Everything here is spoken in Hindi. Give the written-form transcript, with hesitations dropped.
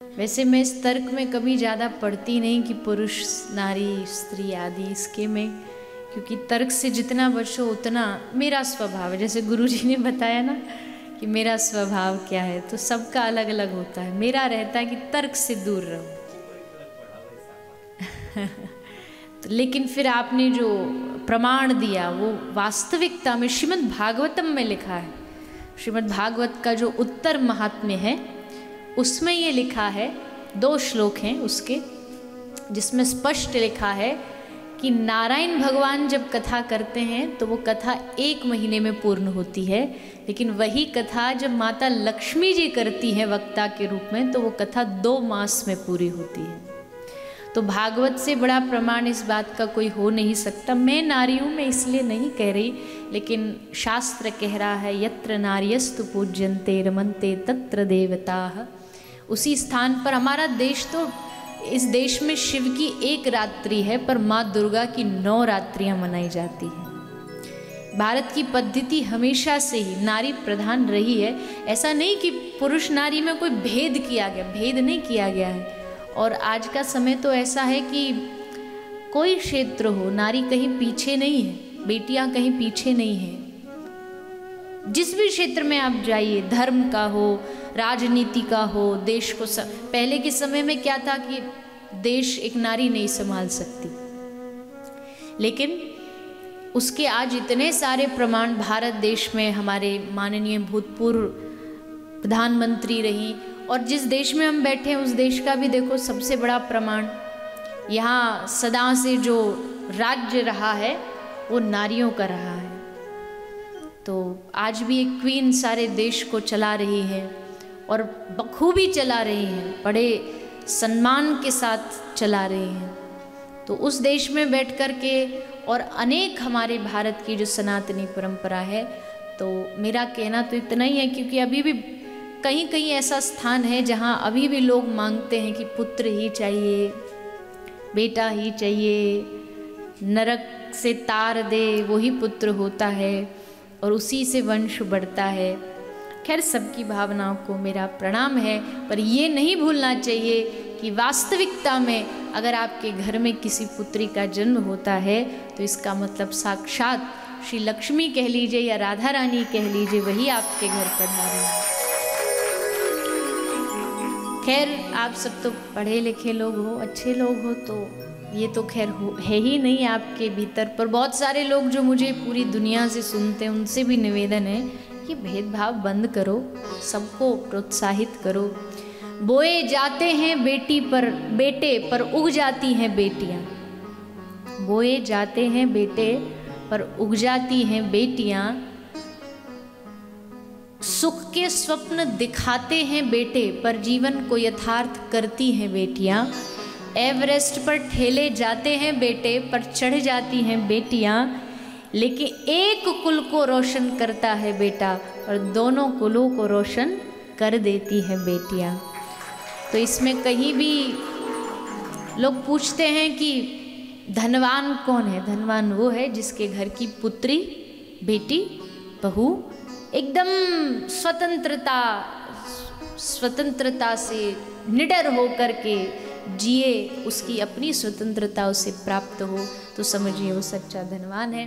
वैसे मैं इस तर्क में कभी ज़्यादा पढ़ती नहीं कि पुरुष नारी स्त्री आदि इसके में, क्योंकि तर्क से जितना बचो उतना मेरा स्वभाव है। जैसे गुरुजी ने बताया ना कि मेरा स्वभाव क्या है, तो सबका अलग अलग होता है। मेरा रहता है कि तर्क से दूर रहो। तो लेकिन फिर आपने जो प्रमाण दिया वो वास्तविकता में श्रीमद् भागवतम में लिखा है। श्रीमद् भागवत का जो उत्तर महात्म्य है उसमें ये लिखा है, 2 श्लोक हैं उसके, जिसमें स्पष्ट लिखा है कि नारायण भगवान जब कथा करते हैं तो वो कथा 1 महीने में पूर्ण होती है, लेकिन वही कथा जब माता लक्ष्मी जी करती हैं वक्ता के रूप में तो वो कथा 2 मास में पूरी होती है। तो भागवत से बड़ा प्रमाण इस बात का कोई हो नहीं सकता। मैं नारी हूँ, मैं इसलिए नहीं कह रही, लेकिन शास्त्र कह रहा है यत्र नार्यस्तु पूज्यन्ते रमन्ते तत्र देवताः। उसी स्थान पर हमारा देश, तो इस देश में शिव की 1 रात्रि है पर माँ दुर्गा की 9 रात्रियाँ मनाई जाती हैं। भारत की पद्धति हमेशा से ही नारी प्रधान रही है। ऐसा नहीं कि पुरुष नारी में कोई भेद किया गया, भेद नहीं किया गया है। और आज का समय तो ऐसा है कि कोई क्षेत्र हो, नारी कहीं पीछे नहीं है, बेटियां कहीं पीछे नहीं हैं। जिस भी क्षेत्र में आप जाइए, धर्म का हो, राजनीति का हो, देश को पहले के समय में क्या था कि देश एक नारी नहीं संभाल सकती, लेकिन उसके आज इतने सारे प्रमाण भारत देश में हमारे माननीय भूतपूर्व प्रधानमंत्री रही, और जिस देश में हम बैठे हैं उस देश का भी देखो सबसे बड़ा प्रमाण, यहाँ सदा से जो राज्य रहा है वो नारियों का रहा है। तो आज भी एक क्वीन सारे देश को चला रही है और बखूबी चला रही है, बड़े सम्मान के साथ चला रही हैं। तो उस देश में बैठ कर के और अनेक हमारे भारत की जो सनातनी परंपरा है, तो मेरा कहना तो इतना ही है, क्योंकि अभी भी कहीं कहीं ऐसा स्थान है जहाँ अभी भी लोग मांगते हैं कि पुत्र ही चाहिए, बेटा ही चाहिए, नरक से तार दे वही पुत्र होता है और उसी से वंश बढ़ता है। खैर, सबकी भावनाओं को मेरा प्रणाम है, पर ये नहीं भूलना चाहिए कि वास्तविकता में अगर आपके घर में किसी पुत्री का जन्म होता है तो इसका मतलब साक्षात श्री लक्ष्मी कह लीजिए या राधा रानी कह लीजिए, वही आपके घर पधारी है। खैर, आप सब तो पढ़े लिखे लोग हो, अच्छे लोग हो, तो ये तो खैर है ही नहीं आपके भीतर। पर बहुत सारे लोग जो मुझे पूरी दुनिया से सुनते हैं उनसे भी निवेदन है कि भेदभाव बंद करो, सबको प्रोत्साहित करो। बोए जाते हैं बेटे पर उग जाती हैं बेटियां। बोए जाते हैं बेटे पर उग जाती हैं बेटियां। सुख के स्वप्न दिखाते हैं बेटे पर जीवन को यथार्थ करती हैं बेटियां। एवरेस्ट पर ठेले जाते हैं बेटे पर चढ़ जाती हैं बेटियां, लेकिन एक कुल को रोशन करता है बेटा और दोनों कुलों को रोशन कर देती हैं बेटियां। तो इसमें कहीं भी लोग पूछते हैं कि धनवान कौन है? धनवान वो है जिसके घर की पुत्री, बेटी, बहू एकदम स्वतंत्रता से निडर हो करके जिए, उसकी अपनी स्वतंत्रता उसे प्राप्त हो, तो समझिए वो सच्चा धनवान है।